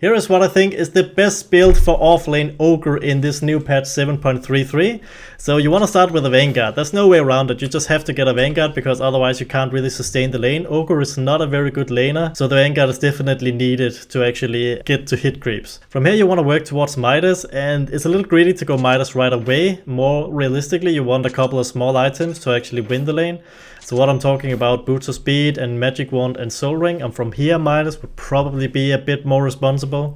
Here is what I think is the best build for offlane Ogre in this new patch 7.33. So you want to start with a Vanguard. There's no way around it. You just have to get a Vanguard because otherwise you can't really sustain the lane. Ogre is not a very good laner, so the Vanguard is definitely needed to actually get to hit creeps. From here you want to work towards Midas, and it's a little greedy to go Midas right away. More realistically, you want a couple of small items to actually win the lane. So what I'm talking about, Boots of Speed and Magic Wand and Soul Ring, and from here Midas would probably be a bit more responsible.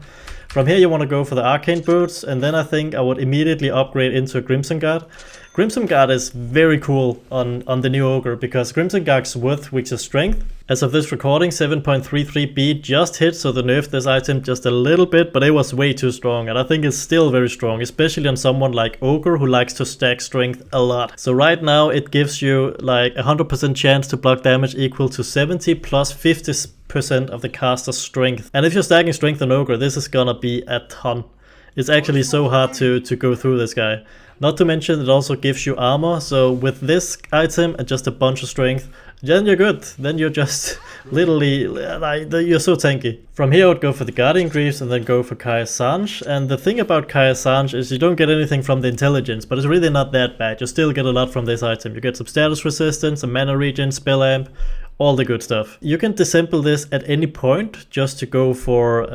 From here you want to go for the Arcane Boots, and then I think I would immediately upgrade into a Crimson Guard. Crimson Guard is very cool on the new Ogre, because Crimson Guard's worth, which is strength. As of this recording, 7.33B just hit, so they nerfed this item just a little bit, but it was way too strong, and I think it's still very strong, especially on someone like Ogre who likes to stack strength a lot. So right now it gives you like 100% chance to block damage equal to 70 plus 50% of the caster's strength. And if you're stacking strength on Ogre, this is gonna be a ton. It's actually so hard to go through this guy. Not to mention it also gives you armor, so with this item and just a bunch of strength, then you're good. Then you're just literally, like, you're so tanky. From here I would go for the Guardian Greaves and then go for Kaya Sange. And the thing about Kaya Sange is you don't get anything from the intelligence, but it's really not that bad. You still get a lot from this item. You get some status resistance, a mana regen, spell amp, all the good stuff. You can disassemble this at any point just to go for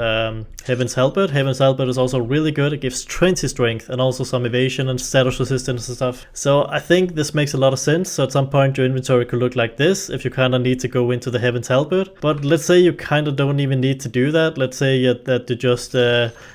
Heaven's Halberd. Heaven's Halberd is also really good. It gives 20 strength and also some evasion and status resistance and stuff. So I think this makes a lot of sense. So at some point your inventory could look like this if you kind of need to go into the Heaven's Halberd. But let's say you kind of don't even need to do that. Let's say that you just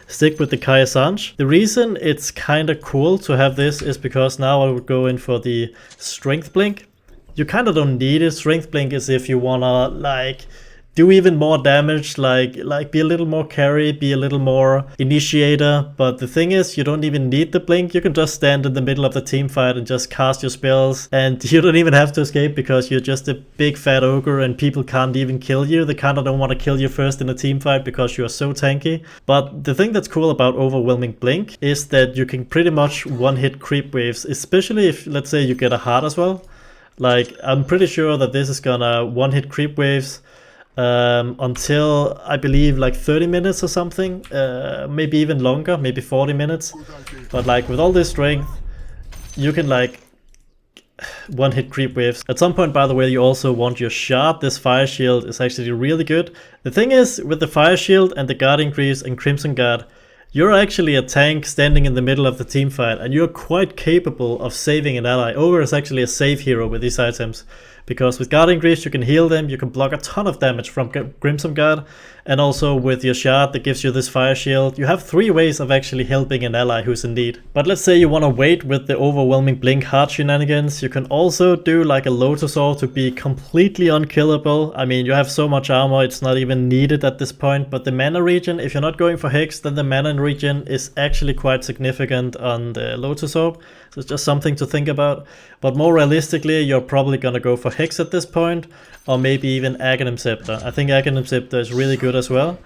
stick with the Kaya Sange. The reason it's kind of cool to have this is because now I would go in for the Strength Blink. You kind of don't need it. Strength Blink is if you wanna like do even more damage, like be a little more carry, be a little more initiator. But the thing is, you don't even need the blink. You can just stand in the middle of the team fight and just cast your spells, and you don't even have to escape because you're just a big fat ogre and people can't even kill you. They kind of don't want to kill you first in a team fight because you are so tanky. But the thing that's cool about Overwhelming Blink is that you can pretty much one-hit creep waves, especially if, let's say, you get a heart as well. Like, I'm pretty sure that this is gonna one-hit creep waves until, I believe, like 30 minutes or something. Maybe even longer, maybe 40 minutes. But like, with all this strength, you can like one-hit creep waves. At some point, by the way, you also want your shard. This fire shield is actually really good. The thing is, with the fire shield and the Guardian Greaves and Crimson Guard, you're actually a tank standing in the middle of the team fight, and you're quite capable of saving an ally. Ogre is actually a save hero with these items, because with Guardian Greaves you can heal them, you can block a ton of damage from Crimson Guard, and also with your shard that gives you this fire shield, you have 3 ways of actually helping an ally who's in need. But let's say you want to wait with the Overwhelming Blink hard shenanigans, you can also do like a Lotus Orb to be completely unkillable. I mean, you have so much armor, it's not even needed at this point, but the mana regen, if you're not going for Hex, then the mana regen is actually quite significant on the Lotus Orb. So it's just something to think about. But more realistically, you're probably gonna go for Hex at this point, or maybe even Aghanim Scepter. I think Aghanim Scepter is really good as well.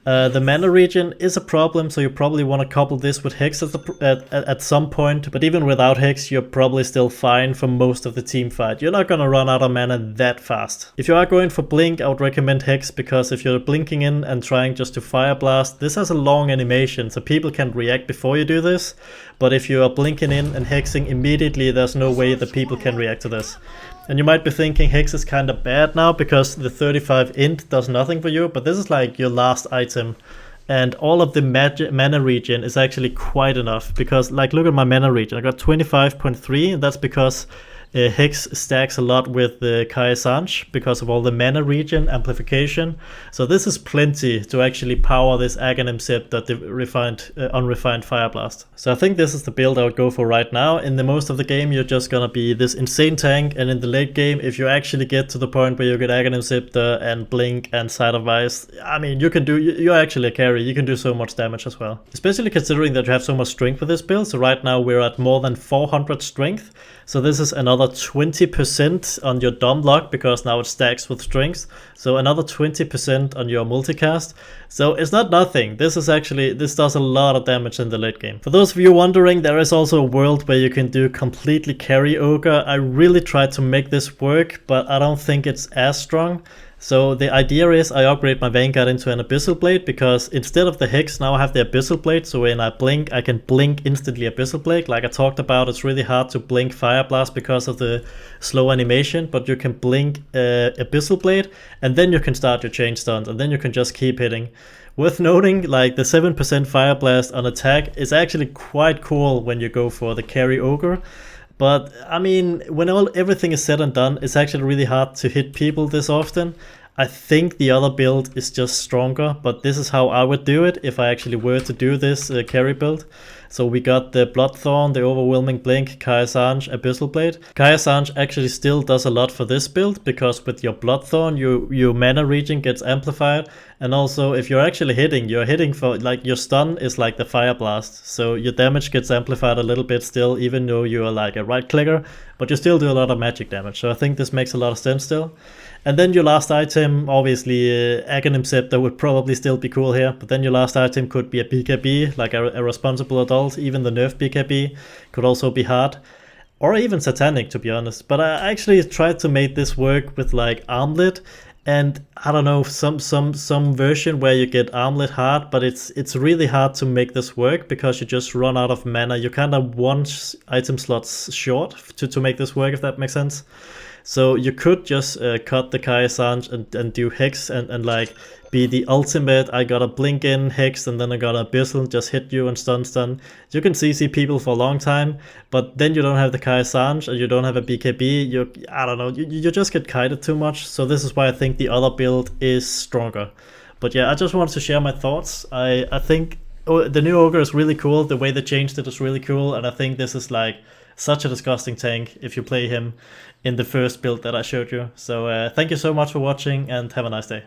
The mana regen is a problem, so you probably want to couple this with Hex at some point, but even without Hex you're probably still fine for most of the team fight. You're not gonna run out of mana that fast. If you are going for Blink, I would recommend Hex, because if you're blinking in and trying just to Fire Blast, this has a long animation, so people can react before you do this, but if you are blinking in and hexing immediately, there's no way that people can react to this. And you might be thinking Hex is kind of bad now because the 35 int does nothing for you, but this is like your last item. And all of the mana regen is actually quite enough, because like, look at my mana regen. I got 25.3, and that's because Hex stacks a lot with the Kaya Sange because of all the mana regen amplification. So this is plenty to actually power this Aghanim Scepter, the unrefined Fire Blast. So I think this is the build I would go for right now. In the most of the game, you're just gonna be this insane tank, and in the late game, if you actually get to the point where you get Aghanim Scepter and Blink and Side of Ice, I mean, you're actually a carry. You can do so much damage as well. Especially considering that you have so much strength with this build. So right now we're at more than 400 strength. So this is another 20% on your dumb luck, because now it stacks with strength. So another 20% on your multicast. So it's not nothing. This does a lot of damage in the late game. For those of you wondering, there is also a world where you can do completely carry Ogre. I really tried to make this work, but I don't think it's as strong. So the idea is I upgrade my Vanguard into an Abyssal Blade, because instead of the Hex, now I have the Abyssal Blade, so when I blink, I can blink instantly Abyssal Blade. Like I talked about, it's really hard to blink Fire Blast because of the slow animation, but you can blink Abyssal Blade, and then you can start your chain stuns, and then you can just keep hitting. Worth noting, like the 7% Fire Blast on attack is actually quite cool when you go for the carry Ogre. But I mean, when everything is said and done, it's actually really hard to hit people this often. I think the other build is just stronger, but this is how I would do it if I actually were to do this carry build. So we got the Bloodthorn, the Overwhelming Blink, Kaya-Sange, Abyssal Blade. Kaya-Sange actually still does a lot for this build, because with your Bloodthorn, your mana regen gets amplified. And also, if you're actually hitting, you're hitting for, like, your stun is like the Fire Blast. So your damage gets amplified a little bit still, even though you are like a right clicker, but you still do a lot of magic damage. So I think this makes a lot of sense still. And then your last item, obviously Aghanim Scepter would probably still be cool here, but then your last item could be a BKB, like a responsible adult. Even the nerf BKB could also be hard, or even Satanic, to be honest. But I actually tried to make this work with like Armlet, and I don't know, some version where you get Armlet hard, but it's really hard to make this work because you just run out of mana. You kind of one item slots short to make this work, if that makes sense. So you could just cut the Kaya-Sange and do Hex and like be the ultimate. I got a blink in Hex, and then I got a Abyssal, just hit you and stun. You can CC people for a long time, but then you don't have the Kaya-Sange and you don't have a BKB. I don't know, you just get kited too much. So this is why I think the other build is stronger. But yeah, I just wanted to share my thoughts. I think the new Ogre is really cool. The way they changed it is really cool, and I think this is like such a disgusting tank if you play him in the first build that I showed you. So thank you so much for watching, and have a nice day.